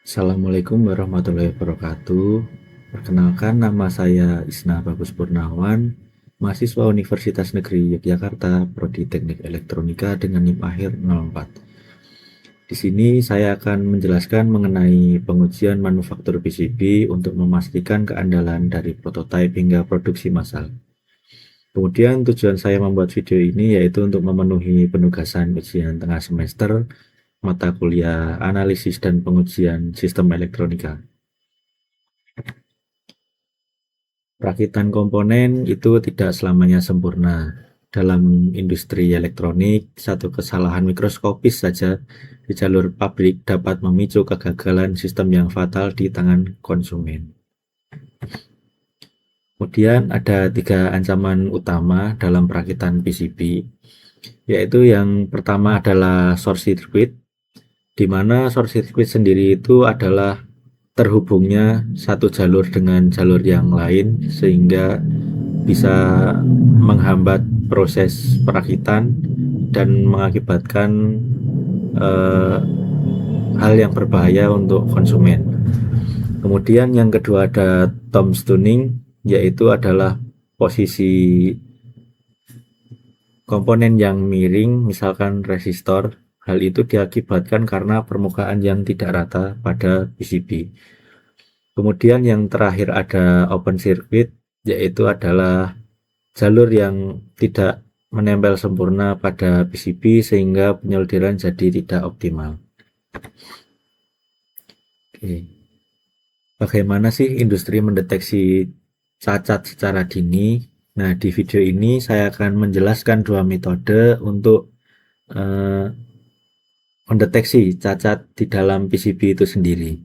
Assalamualaikum warahmatullahi wabarakatuh. Perkenalkan, nama saya Isna Bagus Purnawan, mahasiswa Universitas Negeri Yogyakarta, Prodi Teknik Elektronika dengan NIM akhir 04. Di sini saya akan menjelaskan mengenai pengujian manufaktur PCB untuk memastikan keandalan dari prototipe hingga produksi massal. Kemudian tujuan saya membuat video ini yaitu untuk memenuhi penugasan ujian tengah semester mata kuliah analisis dan pengujian sistem elektronika. Perakitan komponen itu tidak selamanya sempurna. Dalam industri elektronik, satu kesalahan mikroskopis saja di jalur pabrik dapat memicu kegagalan sistem yang fatal di tangan konsumen. Kemudian ada 3 ancaman utama dalam perakitan PCB, yaitu yang pertama adalah short circuit, di mana short circuit sendiri itu adalah terhubungnya satu jalur dengan jalur yang lain sehingga bisa menghambat proses perakitan dan mengakibatkan eh, hal yang berbahaya untuk konsumen. Kemudian yang kedua ada Tom's tuning, yaitu adalah posisi komponen yang miring, misalkan resistor. Hal itu diakibatkan karena permukaan yang tidak rata pada PCB. Kemudian yang terakhir ada open circuit, yaitu adalah jalur yang tidak menempel sempurna pada PCB sehingga penyolderan jadi tidak optimal. Oke. Bagaimana sih industri mendeteksi cacat secara dini? Nah, di video ini saya akan menjelaskan 2 metode untuk eh, mendeteksi cacat di dalam PCB itu sendiri.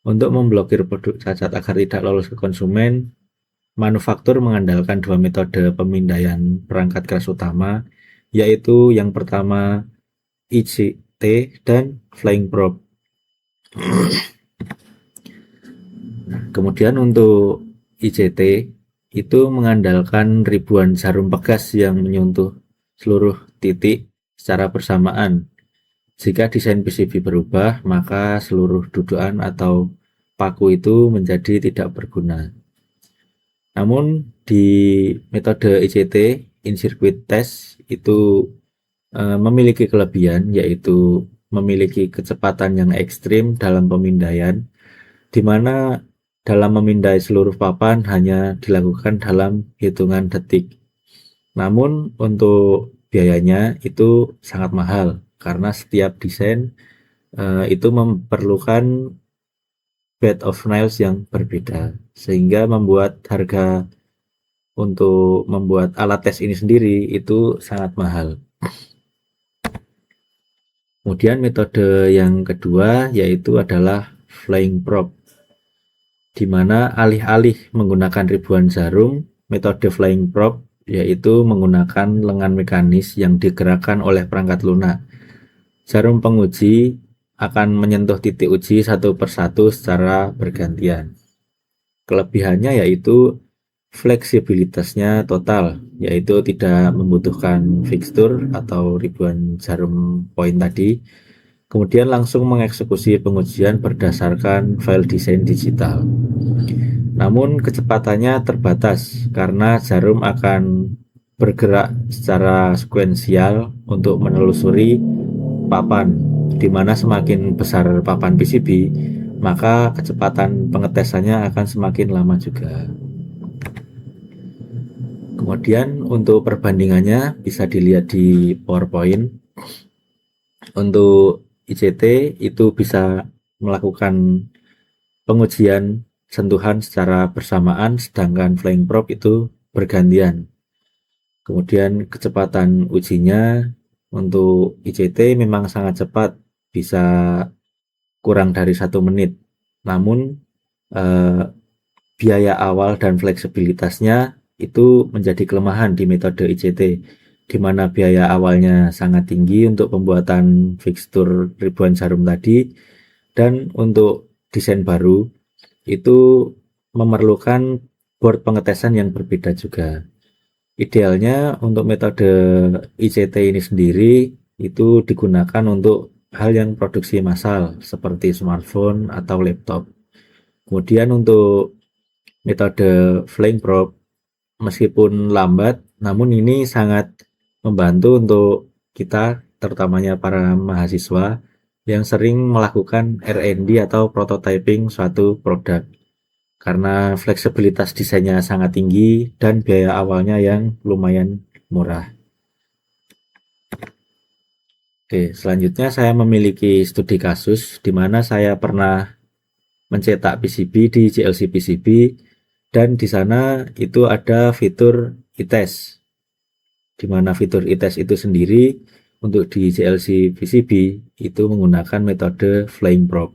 Untuk memblokir produk cacat agar tidak lolos ke konsumen, manufaktur mengandalkan 2 metode pemindaian perangkat keras utama, yaitu yang pertama ICT dan flying probe. Kemudian untuk ICT itu mengandalkan ribuan jarum pegas yang menyentuh seluruh titik secara bersamaan. Jika desain PCB berubah, maka seluruh dudukan atau paku itu menjadi tidak berguna. Namun di metode ICT, in-circuit test, itu memiliki kelebihan, yaitu memiliki kecepatan yang ekstrim dalam pemindaian, di mana dalam memindai seluruh papan hanya dilakukan dalam hitungan detik. Namun untuk biayanya itu sangat mahal karena setiap desain itu memerlukan bed of nails yang berbeda, sehingga membuat harga untuk membuat alat tes ini sendiri itu sangat mahal. Kemudian metode yang kedua yaitu adalah flying probe, di mana alih-alih menggunakan ribuan jarum, metode flying probe yaitu menggunakan lengan mekanis yang digerakkan oleh perangkat lunak. Jarum penguji akan menyentuh titik uji satu persatu secara bergantian. Kelebihannya yaitu fleksibilitasnya total, yaitu tidak membutuhkan fixture atau ribuan jarum poin tadi. Kemudian langsung mengeksekusi pengujian berdasarkan file desain digital. Namun kecepatannya terbatas karena jarum akan bergerak secara sekuensial untuk menelusuri papan, di mana semakin besar papan PCB, maka kecepatan pengetesannya akan semakin lama juga. Kemudian untuk perbandingannya bisa dilihat di PowerPoint. Untuk ICT itu bisa melakukan pengujian sentuhan secara bersamaan, sedangkan flying probe itu bergantian. Kemudian kecepatan ujinya untuk ICT memang sangat cepat, bisa kurang dari 1 menit. Namun biaya awal dan fleksibilitasnya itu menjadi kelemahan di metode ICT, di mana biaya awalnya sangat tinggi untuk pembuatan fixture ribuan jarum tadi, dan untuk desain baru itu memerlukan board pengetesan yang berbeda juga. Idealnya untuk metode ICT ini sendiri itu digunakan untuk hal yang produksi massal seperti smartphone atau laptop. Kemudian untuk metode flying probe meskipun lambat, namun ini sangat membantu untuk kita, terutamanya para mahasiswa yang sering melakukan R&D atau prototyping suatu produk. Karena fleksibilitas desainnya sangat tinggi dan biaya awalnya yang lumayan murah. Oke, selanjutnya saya memiliki studi kasus di mana saya pernah mencetak PCB di JLC PCB dan di sana itu ada fitur e-test, di mana fitur e-test itu sendiri untuk di JLC PCB itu menggunakan metode flying probe.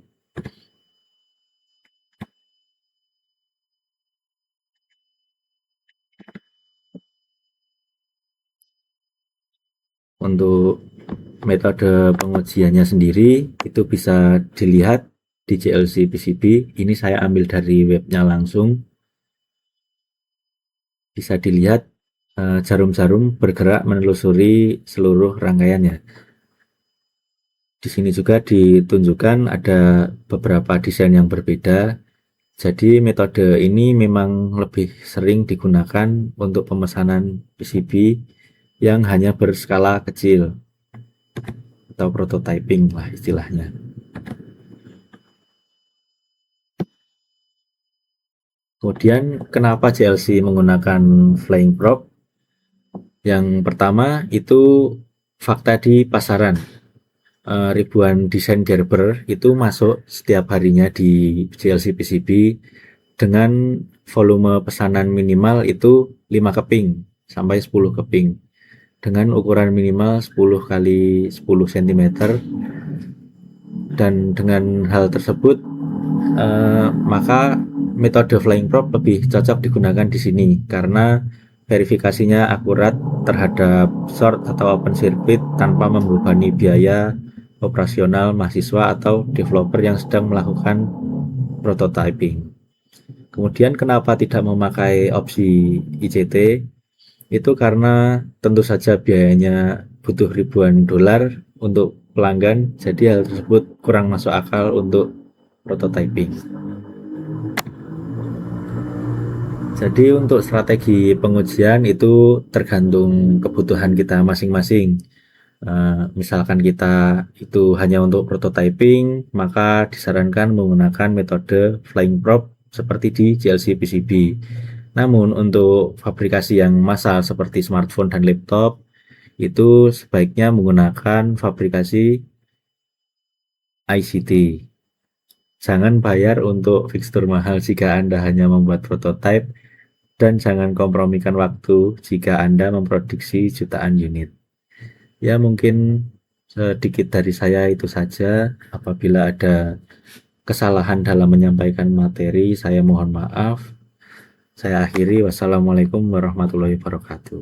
Untuk metode pengujiannya sendiri itu bisa dilihat di JLC PCB. Ini saya ambil dari webnya langsung. Bisa dilihat jarum-jarum bergerak menelusuri seluruh rangkaiannya. Di sini juga ditunjukkan ada beberapa desain yang berbeda. Jadi metode ini memang lebih sering digunakan untuk pemesanan PCB yang hanya berskala kecil atau prototyping lah istilahnya. Kemudian kenapa JLC menggunakan flying probe? Yang pertama itu fakta di pasaran. Ribuan desain Gerber itu masuk setiap harinya di JLC PCB dengan volume pesanan minimal itu 5 keping sampai 10 keping dengan ukuran minimal 10 kali 10 cm. Dan dengan hal tersebut maka metode flying probe lebih cocok digunakan di sini karena verifikasinya akurat terhadap short atau open circuit tanpa membebani biaya operasional mahasiswa atau developer yang sedang melakukan prototyping. Kemudian kenapa tidak memakai opsi ICT? Itu karena tentu saja biayanya butuh ribuan dolar untuk pelanggan, jadi hal tersebut kurang masuk akal untuk prototyping. Jadi untuk strategi pengujian itu tergantung kebutuhan kita masing-masing. Misalkan kita itu hanya untuk prototyping, maka disarankan menggunakan metode flying probe seperti di JLC PCB. Namun untuk fabrikasi yang massal seperti smartphone dan laptop, itu sebaiknya menggunakan fabrikasi ICT. Jangan bayar untuk fixture mahal jika Anda hanya membuat prototype, dan jangan kompromikan waktu jika Anda memproduksi jutaan unit. Ya mungkin sedikit dari saya itu saja. Apabila ada kesalahan dalam menyampaikan materi, saya mohon maaf. Saya akhiri. Wassalamualaikum warahmatullahi wabarakatuh.